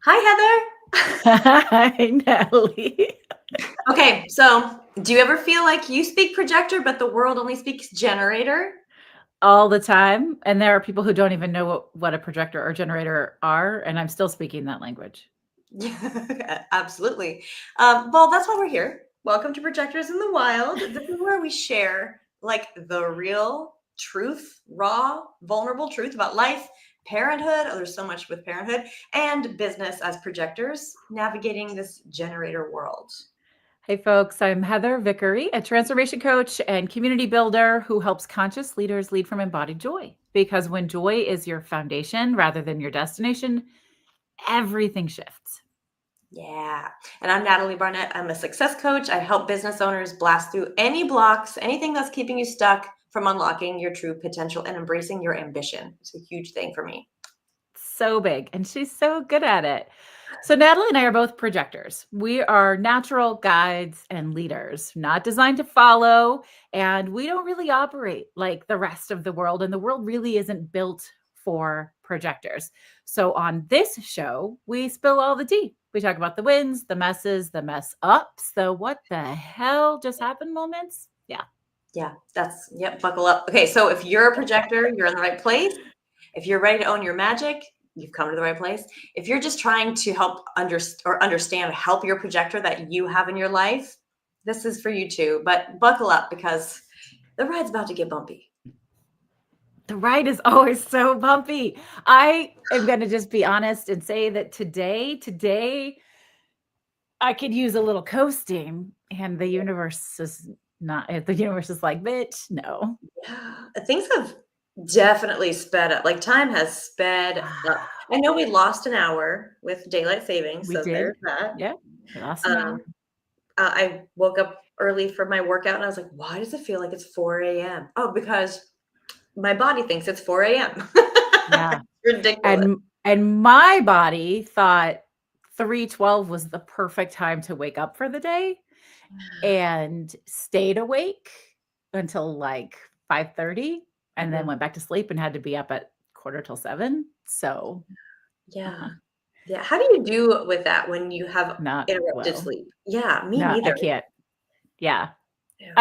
Hi, Hi, Natalie. Heather. Okay, so do you ever feel like you speak projector, but the world only speaks generator? All the time. And there are people who don't even know what a projector or generator are, and I'm still speaking that language. Yeah, absolutely. Well, that's why we're here. Welcome to Projectors in the Wild. This is where we share like the real truth, raw, vulnerable truth about life, parenthood. Oh, there's so much with parenthood and business as projectors navigating this generator world. Hey, folks, I'm Heather Vickery, a transformation coach and community builder who helps conscious leaders lead from embodied joy. Because when joy is your foundation rather than your destination, everything shifts. Yeah. And I'm Natalie Barnett. I'm a success coach. I help business owners blast through any blocks, anything that's keeping you stuck from unlocking your true potential and embracing your ambition. It's a huge thing for me. So big, and she's so good at it. So, Natalie and I are both projectors. We are natural guides and leaders, not designed to follow, and we don't really operate like the rest of the world. And the world really isn't built for projectors. So, on this show, we spill all the tea. We talk about the wins, the messes, the mess ups, the what the hell just happened moments. Yeah. Yeah, yep, buckle up. Okay, so if you're a projector, you're in the right place. If you're ready to own your magic, you've come to the right place. If you're just trying to help understand, help your projector that you have in your life, this is for you too. But buckle up because the ride's about to get bumpy. The ride is always so bumpy. I am going to just be honest and say that today, I could use a little coasting, and the universe is not, the universe is like, bitch, no. Yeah, things have definitely sped up. Like time has sped up. I know we lost an hour with daylight savings, We so did. there's that. Yeah. We lost an Um, hour. I woke up early for my workout and I was like, why does it feel like it's 4 a.m.? Oh, because my body thinks it's 4 a.m. Yeah. Ridiculous. And my body thought 3:12 was the perfect time to wake up for the day and stayed awake until like 5:30 and then Mhm. went back to sleep and had to be up at quarter till 7. So, Yeah. uh-huh, Yeah. How do you do with that when you have not interrupted well. sleep? Yeah, me No, I neither. can't. Yeah. Yeah.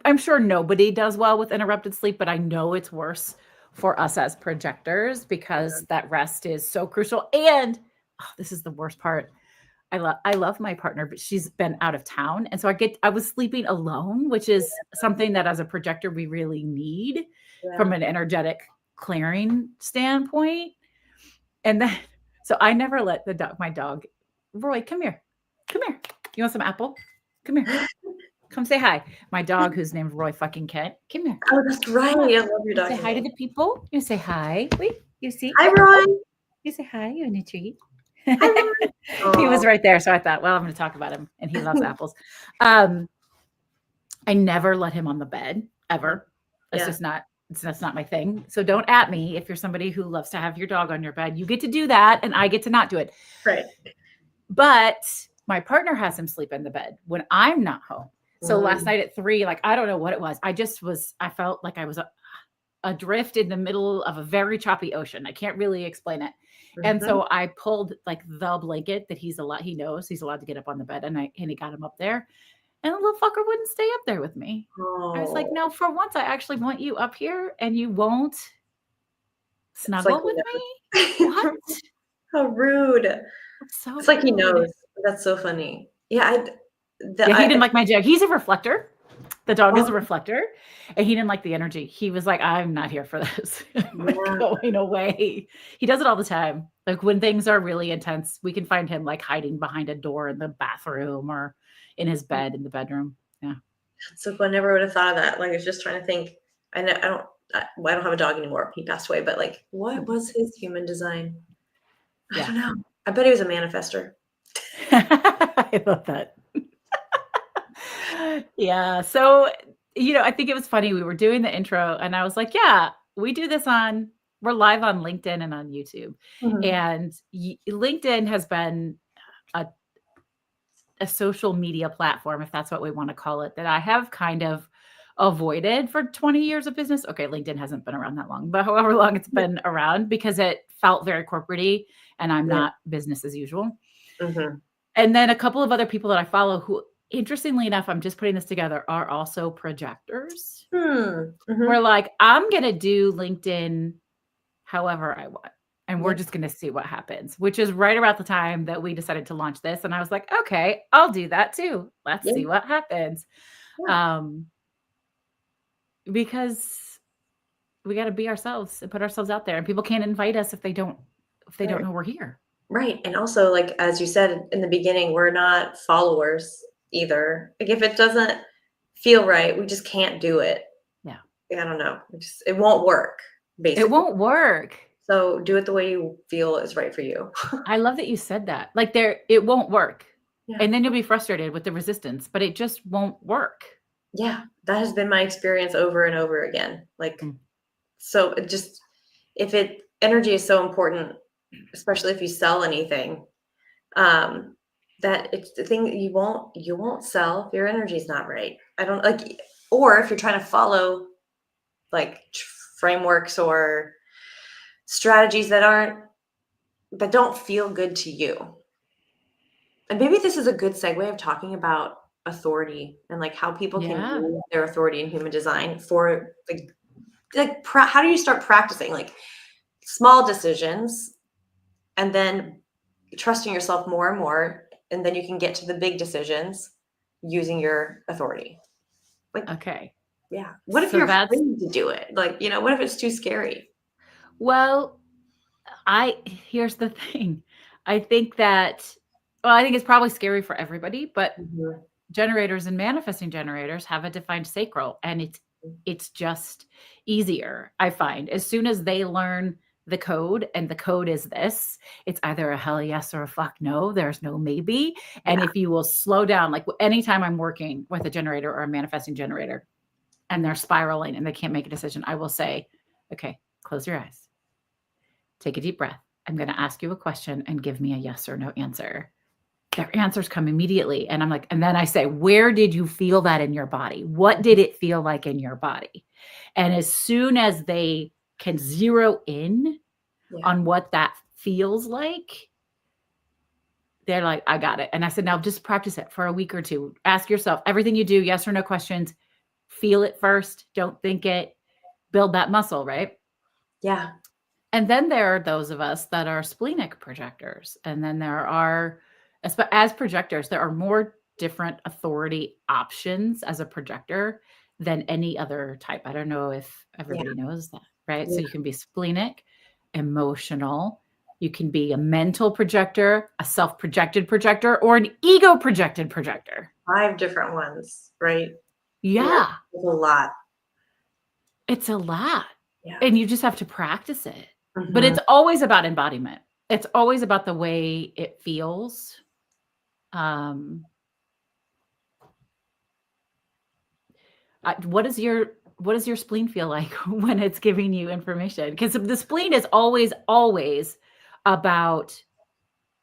I'm sure nobody does well with interrupted sleep, but I know it's worse for us as projectors because that rest is so crucial. And oh, this is the worst part. I love my partner, but she's been out of town. And so I was sleeping alone, which is something that as a projector we really need Yeah. from an energetic clearing standpoint. And then so I never let my dog, Roy, come here. Come here. You want some apple? Come here. Come say hi. My dog, who's named Roy fucking Kent. Come here. Oh, that's right. Come on. I love your You say dog's hi to name. the people. You say hi. Wait, you see? Hi, Ron. You say hi. You want a treat? Hi, Ron. He was Oh, right there. So I thought, well, I'm going to talk about him. And he loves apples. Um, I never let him on the bed ever. That's yeah. just not, that's not my thing. So don't at me if you're somebody who loves to have your dog on your bed. You get to do that and I get to not do it. Right. But my partner has him sleep in the bed when I'm not home. So last Mm, night at 3, like, I don't know what it was. I felt like I was adrift in the middle of a very choppy ocean. I can't really explain it. And mhm. so I pulled like the blanket that he knows he's allowed to get up on the bed and he got him up there. And the little fucker wouldn't stay up there with me. I was like, Oh, no, for once I actually want you up here and you won't it's like snuggle he with me? What? knows. How rude. That's so It's like he rude. knows. That's so funny. Yeah, Yeah, he didn't I like my joke. He's a reflector. The dog is oh, a reflector, and he didn't like the energy. He was like, "I'm not here for this. I'm yeah. going away." He does it all the time. Like when things are really intense, we can find him like hiding behind a door in the bathroom or in his bed in the bedroom. Yeah, So I never would have thought of that. Like, I was just trying to think. Well, I don't have a dog anymore. He passed away, but like, what was his human design? I yeah. don't know. I bet he was a manifester. I love that. Yeah. So, I think it was funny. We were doing the intro, and I was like, "Yeah, we do this we're live on LinkedIn and on YouTube." Mhm. And LinkedIn has been a a social media platform, if that's what we want to call it, that I have kind of avoided for 20 years of business. Okay, LinkedIn hasn't been around that long, but however long it's been around because it felt very corporate-y and I'm Yeah. not business as usual. Mhm. And then a couple of other people that I follow who, interestingly enough, I'm just putting this together, are also projectors. We're Mhm. like, I'm going to do LinkedIn however I want. And we're Yeah. just going to see what happens, which is right about the time that we decided to launch this. And I was like, okay, I'll do that too. Let's Yeah. see what happens. Yeah. Um, because we got to be ourselves and put ourselves out there, and people can't invite us if they don't Right. know we're here. Right. And also, like, as you said in the beginning, we're not followers either. Like, if it doesn't feel right, we just can't do it. Yeah. I don't know. It won't work, It basically. won't work. So do it the way you feel is right for you. I love that you said that. Like it won't work. Yeah. And then you'll be frustrated with the resistance, but it just won't work. Yeah. That has been my experience over and over again. Like, Mm. so it just, if energy is so important, especially if you sell anything, um, that it's the thing that you won't sell if your energy is not right. I don't like, or if you're trying to follow like frameworks or strategies that don't feel good to you. And maybe this is a good segue of talking about authority and like how people can Yeah. use their authority in human design for how do you start practicing like small decisions and then trusting yourself more and more, and then you can get to the big decisions using your authority. Like, Okay. yeah. What if So you're that's afraid to do it? Like, what if it's too scary? well, here's the thing. I think that I think it's probably scary for everybody, but Mhm. generators and manifesting generators have a defined sacral, and it's just easier. I find as soon as they learn the code, and the code is this, it's either a hell yes or a fuck no. There's no maybe. And Yeah. if you will slow down, like anytime I'm working with a generator or a manifesting generator and they're spiraling and they can't make a decision, I will say, okay, close your eyes, take a deep breath. I'm going to ask you a question and give me a yes or no answer. Their answers come immediately. And I'm like, and then I say, where did you feel that in your body? What did it feel like in your body? And as soon as they can zero in Yeah. on what that feels like, they're like, I got it. And I said, now just practice it for a week or two. Ask yourself everything you do, yes or no questions. Feel it first. Don't think it. Build that muscle, right? Yeah. And then there are those of us that are splenic projectors. And then there are, as projectors, there are more different authority options as a projector than any other type. I don't know if Yeah. everybody knows that, right? So Yeah. you can be splenic, emotional, you can be a mental projector, a self-projected projector, or an ego projected projector. 5 different ones, right? Yeah. Yeah, It's a lot. it's a lot. Yeah. And you just have to practice it. But Mhm. it's always about embodiment. It's always about the way it feels. Um, what does your spleen feel like when it's giving you information? Because the spleen is always about,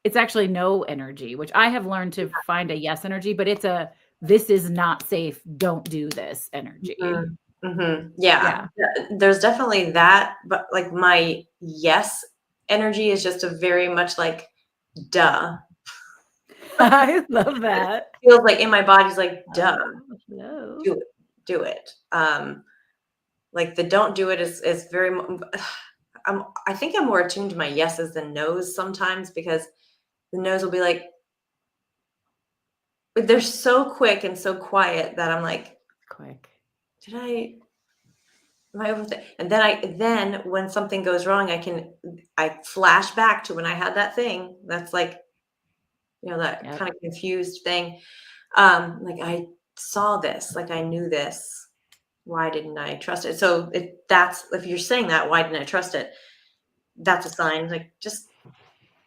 it's actually no energy, which I have learned to find a yes energy, but it's a, this is not safe, don't do this energy. Mhm. Mhm. Yeah. Yeah. There's definitely that, but like my yes energy is just a very much like duh. I love that. Feels like in my body's like duh. No. Do it. Do it. Like the don't do it is very I think I'm more attuned to my yeses than nos sometimes because the nos will be like but they're so quick and so quiet that I'm like, Quick. did I am I overthink? And then when something goes wrong, I flash back to when I had that thing. That's like, that Yep. kind of confused thing. Like I saw this, like I knew this. Why didn't I trust it? So that's if you're saying that, why didn't I trust it? That's a sign. Like just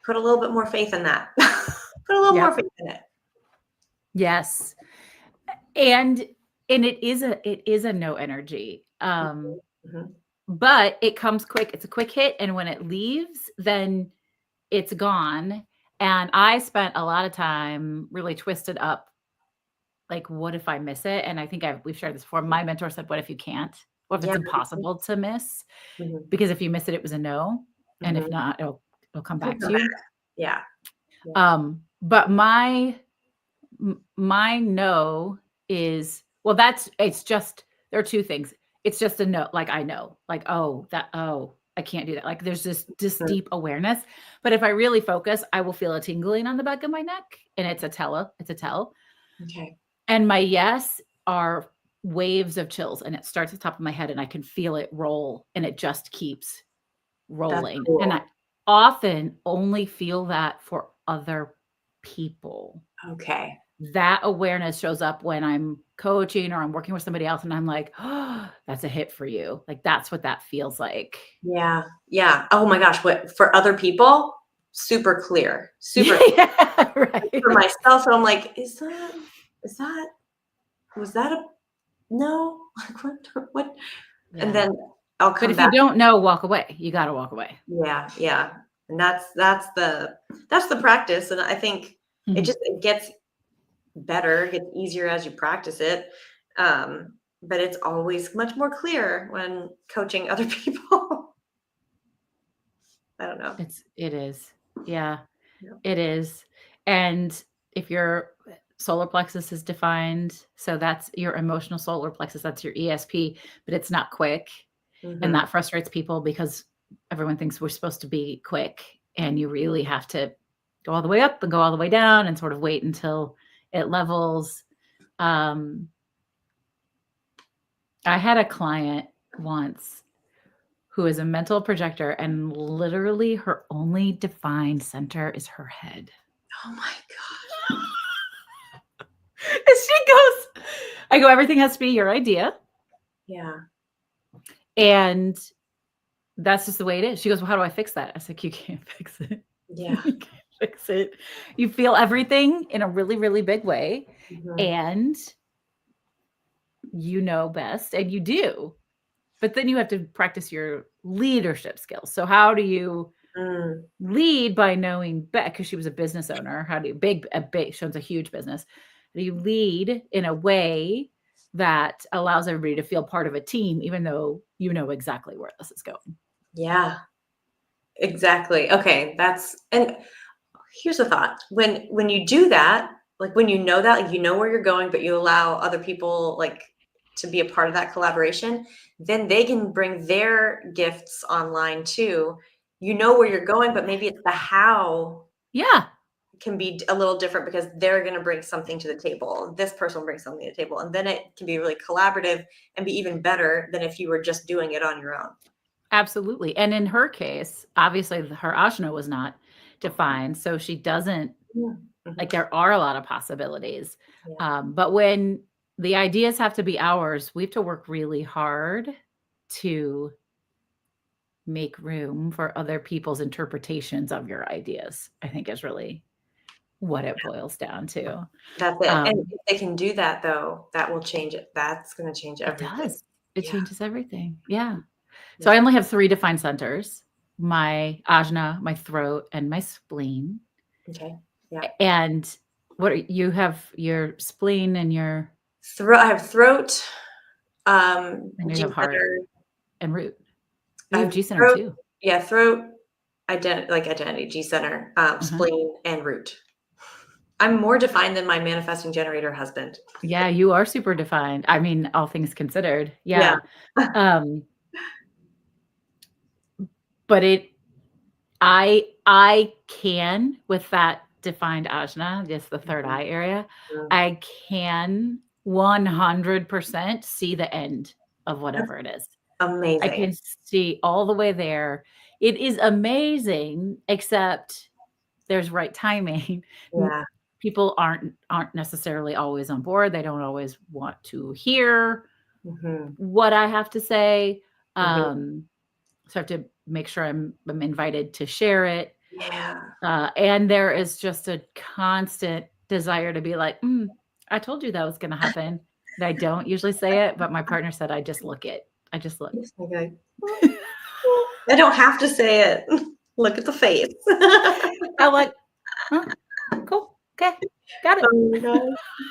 put a little bit more faith in that. Put a little more Yep. faith in it. Yes. And it is a no energy. Mhm. But it comes quick. It's a quick hit, and when it leaves, then it's gone. And I spent a lot of time really twisted up, like, what if I miss it? And I think we've shared this before. My mentor said, what if you can't? What if it's Yeah. impossible to miss? Mhm. Because if you miss it, it was a no. And if Mhm. not, it'll come It'll back come to you. back. Yeah. Yeah. But my no is, well, it's just, there are two things. It's just a no, like I know, like, oh, I can't do that. Like there's this Mhm. deep awareness. But if I really focus, I will feel a tingling on the back of my neck, and it's a tell. Okay. And my yes are waves of chills, and it starts at the top of my head, and I can feel it roll, and it just keeps That's rolling. And I cool. often only feel that for other people. Okay. That awareness shows up when I'm coaching or I'm working with somebody else, and I'm like, "Oh, that's a hit for you." Like, that's what that feels like. Yeah. Yeah. Oh my gosh. What for other people? Super clear. Super clear. Yeah, For right. myself, I'm like, is that was that a no? Like what? And Yeah. then I'll But come if you back. don't know, walk away. You gotta walk away. Yeah, yeah. And that's the practice. And I think Mhm. it gets better, it gets easier as you practice it. But it's always much more clear when coaching other people. I don't know. It is. Yeah, Yeah. it is. And if your solar plexus is defined, so that's your emotional solar plexus, that's your ESP, but it's not quick. And Mhm. that frustrates people because everyone thinks we're supposed to be quick, and you really have to go all the way up and go all the way down and sort of wait until it levels. Um, I had a client once who is a mental projector, and literally her only defined center is her head. Oh my gosh. And she goes, I go, everything has to be your idea. Yeah. And that's just the way it is. She goes, well, how do I fix that? I was like, you can't fix it. Yeah. You can't fix it. You feel everything in a really, really big way. Mhm. And you know best, and you do. But then you have to practice your leadership skills. So how do you Mm. lead? By knowing Beck, because she was a business owner. How do you she owns a huge business? How do you lead in a way that allows everybody to feel part of a team, even though you know exactly where this is going? Yeah. Exactly. Okay. And here's a thought. When you do that, like when you know that, like you know where you're going, but you allow other people like to be a part of that collaboration, then they can bring their gifts online too. You know where you're going, but maybe it's the how Yeah, can be a little different because they're going to bring something to the table. This person will bring something to the table, and then it can be really collaborative and be even better than if you were just doing it on your own. absolutely. And in her case, obviously her ashna was not defined, so she doesn't, Yeah. Mhm. like, there are a lot of possibilities. Yeah. But when the ideas have to be ours, we have to work really hard to make room for other people's interpretations of your ideas, I think is really what it boils down to. That's it. And Um, if they can do that though, that will change it. That's going to change it everything. does. It Yeah. changes everything. Yeah. So Yeah. I only have 3 defined centers: my ajna, my throat, and my spleen. Okay. Yeah. And what are you have your spleen and your, Throat. I have throat, and you G have heart center. and root. I You have have G center throat. too. Yeah, throat, identity, G center, Uh-huh. spleen, and root. I'm more defined than my manifesting generator husband. Yeah, you are super defined. I mean, all things considered. Yeah. Yeah. Um, but I can, with that defined ajna, just the third Mhm. eye area, Mhm. I can 100% see the end of That's whatever it is. I amazing. can see all the way there. It is amazing, except there's right timing. Yeah. People aren't necessarily always on board. They don't always want to hear Mhm. what I have to say. Mhm. So I have to make sure I'm invited to share it. Yeah. And there is just a constant desire to be like, I told you that was going to happen. And I don't usually say it, but my partner said, I just look it. I just look. Yes, okay. I don't have to say it. Look at the face. I'm like, huh, cool. Okay. Got it. Oh my gosh.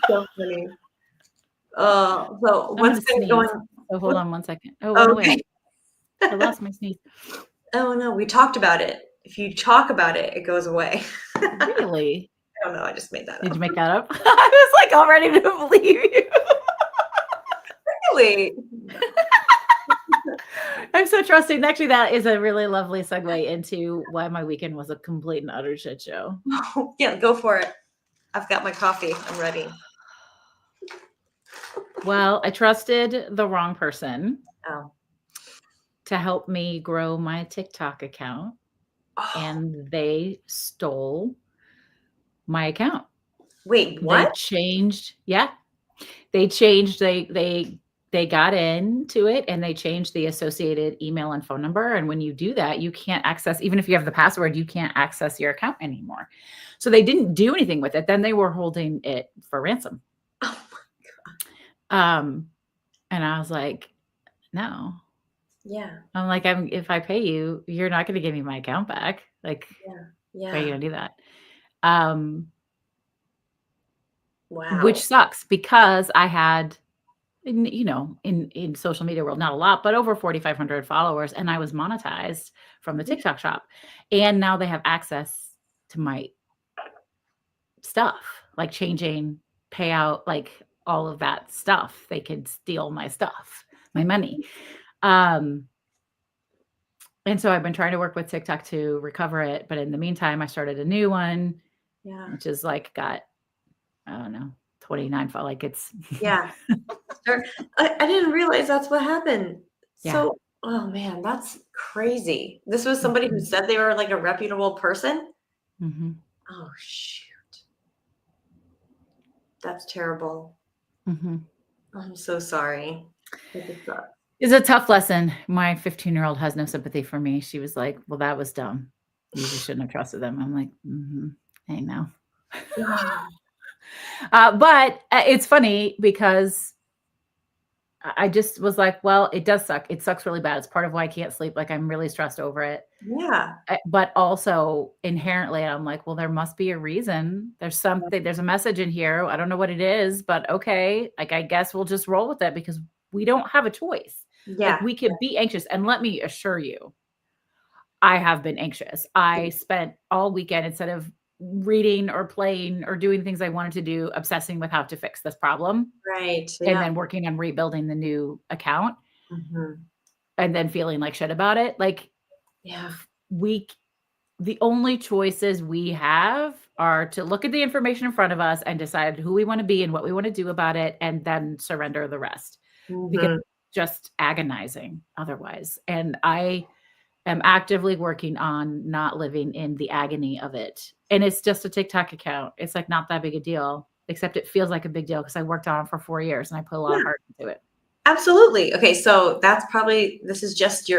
So funny. So I'm what's going to been sneeze. going So hold what on one second. Oh, went away. okay. I lost my sneeze. Oh, no, we talked about it. if you talk about it, it goes away. Really? I don't know. I just made that Did up. you make that up? I was like all ready to believe you. Really? I'm so trusting. Actually, that is a really lovely segue into why my weekend was a complete and utter shit show. Yeah, go for it. I've got my coffee. I'm ready. Well, I trusted the wrong person Oh. to help me grow my TikTok account, Oh. and they stole my account. Wait, They what? changed, yeah. They changed, they got into it and they changed the associated email and phone number. And when you do that, you can't access, even if you have the password, you can't access your account anymore. So they didn't do anything with it. Then they were holding it for ransom. Oh, And I was like, no. yeah. I'm like, if I pay you, you're not going to give me my account back. Like, Yeah. why are you going to do that? Which Wow. sucks because I had, in social media world, not a lot, but over 4,500 followers, and I was monetized from the TikTok shop. And now they have access to my stuff, like changing payout, like all of that stuff. They could steal my stuff, my money. And so I've been trying to work with TikTok to recover it. But in the meantime, I started a new one, which is like got, I don't know, 29, like it's. Yeah. I didn't realize that's what happened. Yeah. So, oh man, that's crazy. This was somebody who said they were like a reputable person? Mm-hmm. Oh, shoot. That's terrible. Mm-hmm. I'm so sorry. It's a tough lesson. My 15-year-old has no sympathy for me. She was like, well, that was dumb. You just shouldn't have trusted them. I'm like, I know. But it's funny because I just was like, well, it does suck. It sucks really bad. It's part of why I can't sleep. Like, I'm really stressed over it. Yeah. But also inherently, I'm like, well, there must be a reason. There's something, there's a message in here. I don't know what it is, but okay. Like, I guess we'll just roll with it because we don't have a choice. Yeah. Like, we could be anxious. And let me assure you, I have been anxious. I spent all weekend, instead of reading or playing or doing things I wanted to do, obsessing with how to fix this problem. Right. And then working on rebuilding the new account. Mm-hmm. And then feeling like shit about it. Like, yeah, the only choices we have are to look at the information in front of us and decide who we want to be and what we want to do about it, and then surrender the rest. Because it's just agonizing otherwise. And I am actively working on not living in the agony of it. And it's just a TikTok account. It's like not that big a deal, except it feels like a big deal because I worked on it for 4 years and I put a lot of heart into it. Absolutely. Okay, so that's probably, this is just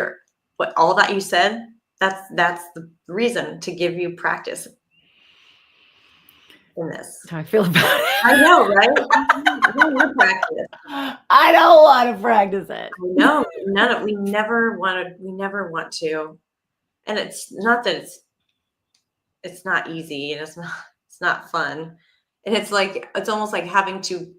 all that you said. That's the reason to give you practice in this. That's how I feel about it. I know, right? I don't want to practice. I don't want to practice it. No, we never want to. And it's not that it's not easy and it's not fun. And it's like, it's almost like having to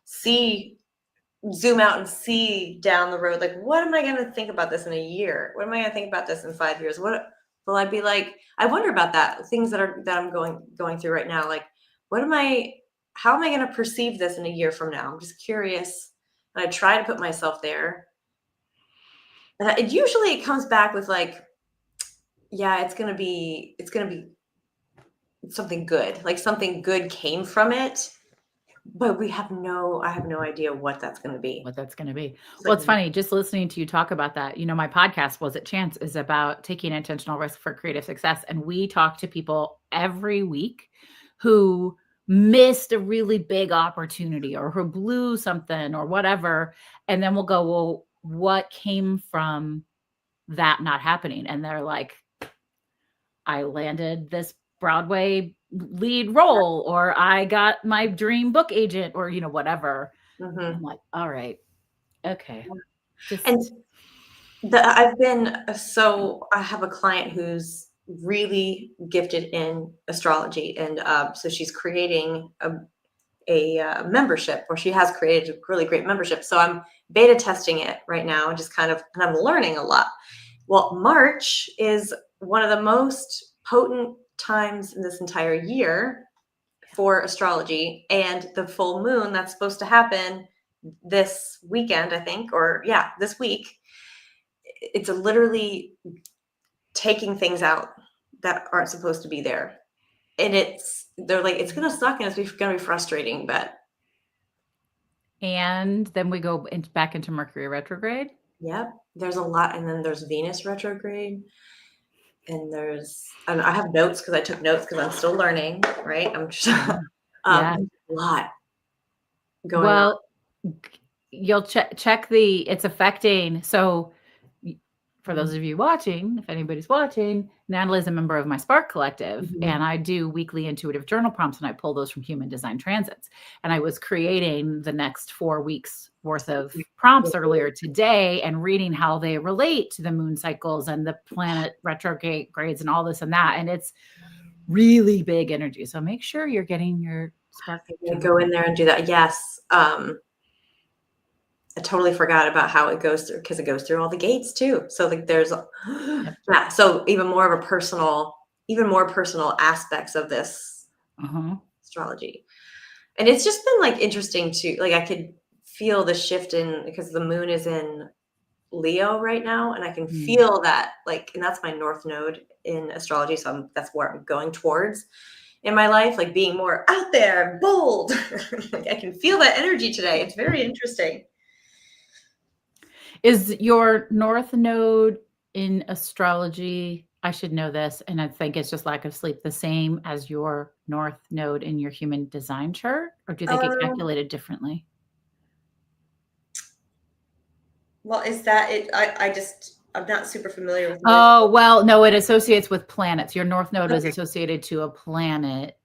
zoom out and see down the road. Like, what am I going to think about this in a year? What am I going to think about this in 5 years? What will I be like? I wonder about that. Things that I'm going through right now. Like, how am I going to perceive this in a year from now? I'm just curious. And I try to put myself there. And it usually comes back with like, yeah, it's going to be something good. Like something good came from it. But I have no idea what that's going to be. Well, it's funny just listening to you talk about that. My podcast, Was It Chance, is about taking intentional risk for creative success. And we talk to people every week who missed a really big opportunity or who blew something or whatever. And then we'll go, well, what came from that not happening? And they're like, I landed this Broadway lead role, or I got my dream book agent, or whatever. I'm like, all right, okay. And I have a client who's really gifted in astrology, and so she's creating a membership, or she has created a really great membership. So I'm beta testing it right now, and I'm learning a lot. Well, March is one of the most potent times in this entire year for astrology, and the full moon that's supposed to happen this weekend, I think, or yeah, this week. It's literally taking things out that aren't supposed to be there. And they're like, it's gonna suck and it's gonna be frustrating, but And then we go back into Mercury retrograde. yep, there's a lot. And then there's Venus retrograde. And I have notes because I took notes because I'm still learning, right? I'm just Yeah. a lot going on. Well, you'll check it's affecting. So for those of you watching, if anybody's watching, Natalie's a member of my Spark Collective, and I do weekly intuitive journal prompts, and I pull those from human design transits. And I was creating the next 4 weeks worth of prompts earlier today and reading how they relate to the moon cycles and the planet retrogrades and all this and that. And it's really big energy. So make sure you're getting your Spark. Go in there and do that. Yes. I totally forgot about how it goes through, because it goes through all the gates too. So like there's yeah, so even more personal aspects of this astrology. And it's just been like interesting to, like, I could feel the shift because the moon is in Leo right now, and I can feel that, like, and that's my north node in astrology. So that's where I'm going towards in my life, like being more out there, bold. Like I can feel that energy today. It's very interesting. Is your north node in astrology, I should know this, and I think it's just lack of sleep, the same as your north node in your human design chart, or do they get calculated differently? Well, is that it? I'm not super familiar with. Oh, well, no, it associates with planets. Your north node is associated to a planet.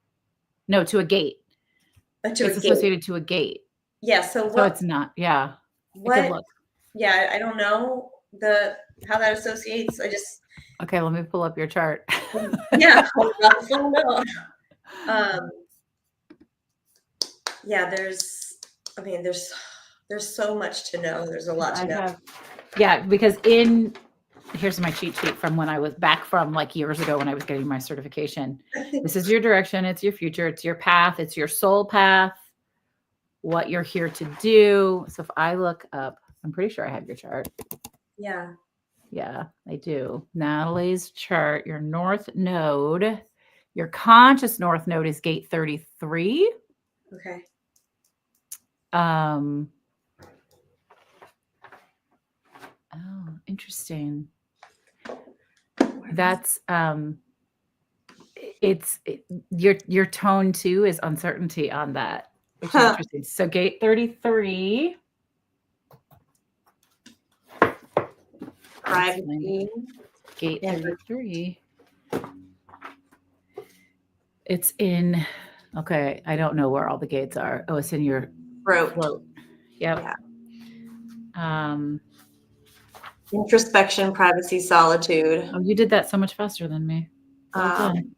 No, to a gate. It's associated to a gate. Yeah. So it's not. Yeah. What? Yeah, I don't know how that associates. Okay, let me pull up your chart. Yeah. Yeah, there's so much to know. There's a lot to know. Yeah, because here's my cheat sheet from when I was back from like years ago when I was getting my certification. This is your direction. It's your future. It's your path. It's your soul path, what you're here to do. So if I look up, I'm pretty sure I have your chart. Yeah. Yeah, I do. Natalie's chart, your north node, your conscious north node is gate 33. Okay. Oh, interesting. That's your tone too is uncertainty on that, which is interesting. So gate 33. Privacy. Gate 33. It's in, okay, I don't know where all the gates are. Oh, it's in your throat. Yep. Yeah. Introspection, privacy, solitude. Oh, you did that so much faster than me. Well done.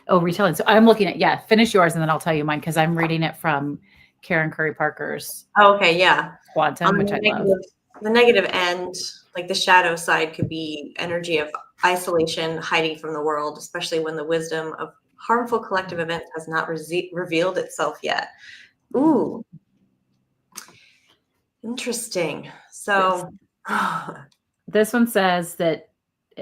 Oh, retelling. So I'm looking at, finish yours and then I'll tell you mine because I'm reading it from Karen Curry Parker's. Oh, okay, yeah. Quantum, which I love. The negative end, like the shadow side, could be energy of isolation, hiding from the world, especially when the wisdom of harmful collective events has not revealed itself yet. Ooh. Interesting. So this one says that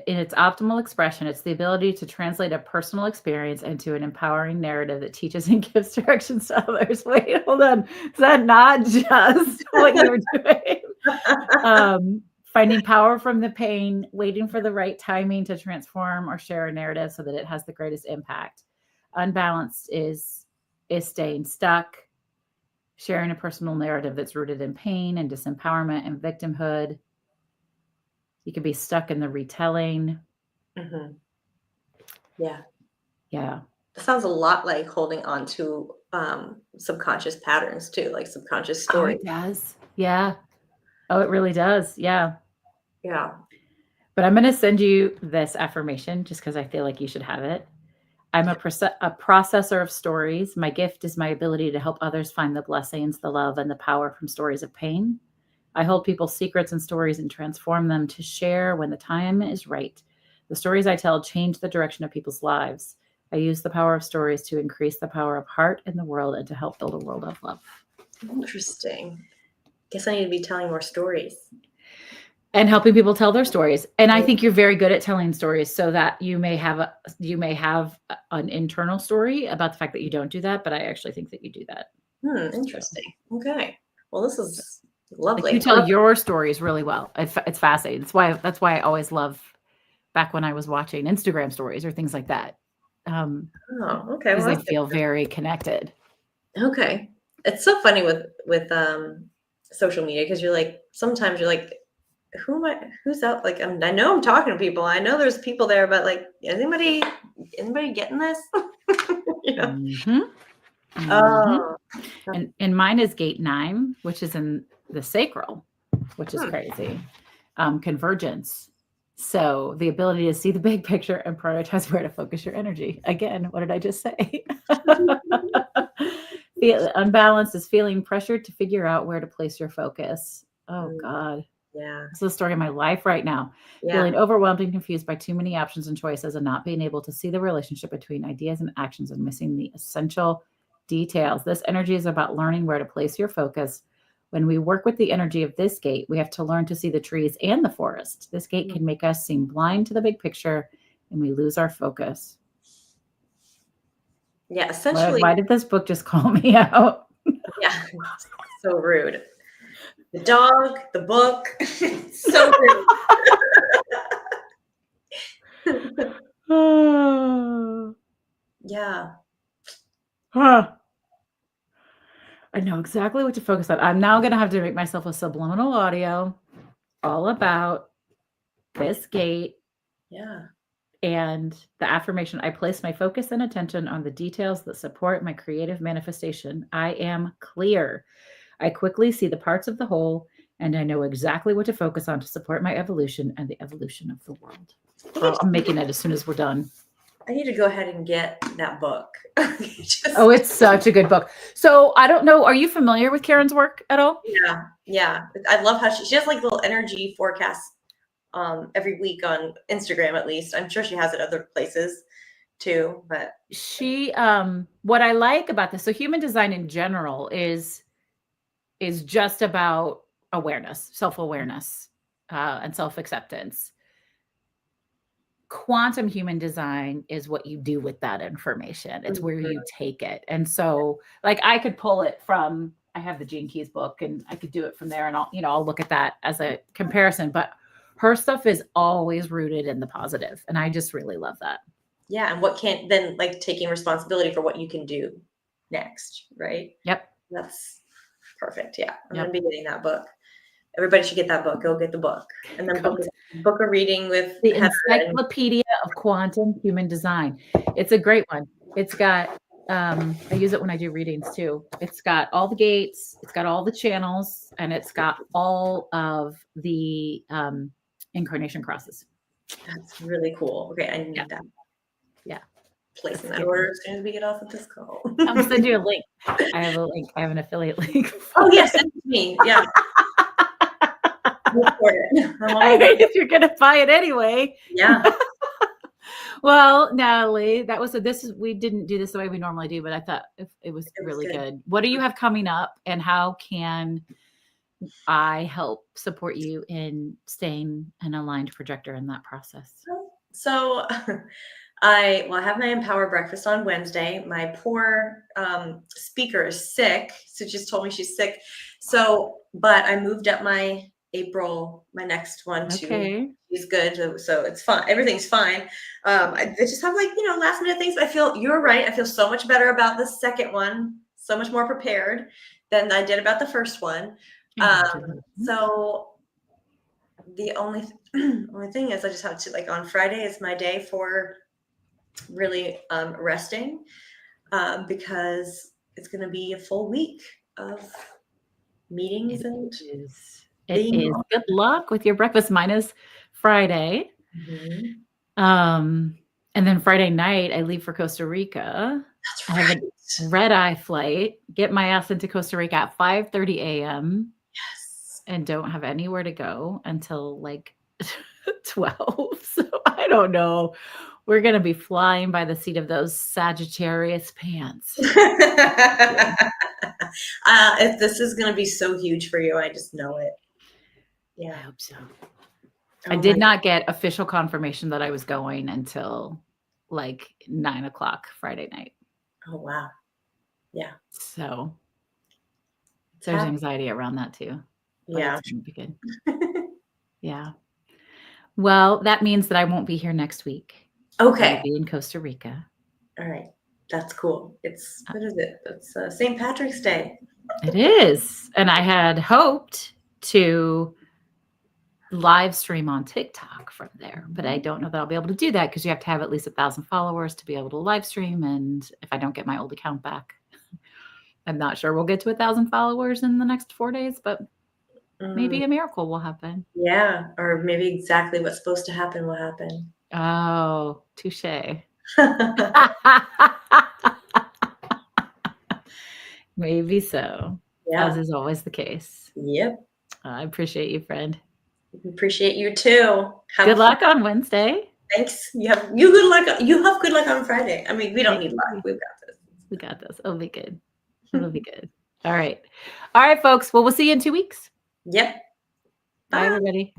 in its optimal expression, it's the ability to translate a personal experience into an empowering narrative that teaches and gives directions to others. Wait, hold on. Is that not just what you were doing? Finding power from the pain, waiting for the right timing to transform or share a narrative so that it has the greatest impact. Unbalanced is staying stuck, sharing a personal narrative that's rooted in pain and disempowerment and victimhood. You could be stuck in the retelling. Mm-hmm. Yeah. Yeah. It sounds a lot like holding on to subconscious patterns too, like subconscious stories. Oh, it does. Yeah. Oh, it really does. Yeah. Yeah. But I'm going to send you this affirmation just because I feel like you should have it. I'm a processor of stories. My gift is my ability to help others find the blessings, the love, and the power from stories of pain. I hold people's secrets and stories and transform them to share when the time is right. The stories I tell change the direction of people's lives. I use the power of stories to increase the power of heart in the world and to help build a world of love. Interesting. Guess I need to be telling more stories. And helping people tell their stories. And I think you're very good at telling stories, so that you may have an internal story about the fact that you don't do that, but I actually think that you do that. Interesting. Okay. Well, this is Like, lovely. you tell your stories really well. It's fascinating. That's why I always love, back when I was watching Instagram stories or things like that. Oh, okay. Because Well, I that's feel very connected. okay. It's so funny with social media, because you're like, sometimes you're like, who's out? Like, I know I'm talking to people. I know there's people there, but like, anybody getting this? You know? Mm-hmm. Oh, And mine is gate 9, which is in the sacral, which is crazy. Convergence. So the ability to see the big picture and prioritize where to focus your energy. Again, what did I just say? Unbalanced is feeling pressured to figure out where to place your focus. Oh God. yeah. This is the story of my life right now. Yeah. Feeling overwhelmed and confused by too many options and choices, and not being able to see the relationship between ideas and actions, and missing the essential details. This energy is about learning where to place your focus. When we work with the energy of this gate, we have to learn to see the trees and the forest. This gate can make us seem blind to the big picture, and we lose our focus. Yeah, essentially. Why did this book just call me out? Yeah, so rude. The dog, the book, so rude. Yeah. Huh. I know exactly what to focus on. I'm now going to have to make myself a subliminal audio all about this gate. Yeah. And the affirmation: I place my focus and attention on the details that support my creative manifestation. I am clear. I quickly see the parts of the whole, and I know exactly what to focus on to support my evolution and the evolution of the world. Girl, I'm making it as soon as we're done. I need to go ahead and get that book. Oh, it's such a good book. So I don't know, are you familiar with Karen's work at all? Yeah. I love how she has like little energy forecasts every week on Instagram, at least. I'm sure she has it other places too, but she what I like about this, so human design in general is just about awareness, self-awareness, and self-acceptance. Quantum human design is what you do with that information. It's where you take it. And so, like, I could pull it from, I have the Gene Keys book, and I could do it from there, and I'll look at that as a comparison, but her stuff is always rooted in the positive, and I just really love that. Yeah, and what can't then, like, taking responsibility for what you can do next, right? Yep. That's perfect. Yeah, I'm gonna be getting that book. Everybody should get that book. Go get the book, and then book a reading with the Encyclopedia of Quantum Human Design. It's a great one. It's got I use it when I do readings too. It's got all the gates, it's got all the channels, and it's got all of the incarnation crosses. That's really cool. Okay, I need that. Yeah. Placing that order as soon as we get off of this call. I'll send you a link. I have a link. I have an affiliate link. Oh yes, send it to me. Yeah. I mean, if you're gonna buy it anyway. Yeah. Well, Natalie, we didn't do this the way we normally do, but I thought it was really good. What do you have coming up, and how can I help support you in staying an aligned projector in that process? So I have my Empower breakfast on Wednesday. My poor speaker is sick. So just told me she's sick. So, but I moved up my next one to, she's good. So it's fine. Everything's fine. I just have last minute things. You're right. I feel so much better about the second one. So much more prepared than I did about the first one. So the only thing is I just have to, on Friday is my day for really resting because it's going to be a full week of meetings. It is. Good luck with your breakfast. Mine is Friday. And then Friday night, I leave for Costa Rica. That's right. I have a red-eye flight, get my ass into Costa Rica at 5:30 a.m. Yes. And don't have anywhere to go until 12. So I don't know. We're going to be flying by the seat of those Sagittarius pants. If this is going to be so huge for you, I just know it. I Yeah. hope so. Oh I did my not get official confirmation that I was going until like 9 o'clock Friday night. Oh, wow. Yeah. So It's there's happening. anxiety around that too. But Yeah. it's going to be good. Yeah. Well, that means that I won't be here next week. I will Okay. be in Costa Rica. All right. That's cool. It's, what is it? It's St. Patrick's Day. It is. And I had hoped to live stream on TikTok from there, but I don't know that I'll be able to do that because you have to have at least 1,000 followers to be able to live stream. And if I don't get my old account back, I'm not sure we'll get to 1,000 followers in the next 4 days, but maybe a miracle will happen. Yeah. Or maybe exactly what's supposed to happen will happen. Oh, touche. Maybe so, as Yeah. is always the case. Yep. I appreciate you, friend. Appreciate you too. Have Good fun. luck on Wednesday. Thanks. You have good luck. You have good luck on Friday. I mean, we don't need luck. We've got this. We got this. It'll be good. It'll be good. All right. All right, folks. Well, we'll see you in 2 weeks. Yep. Bye, everybody.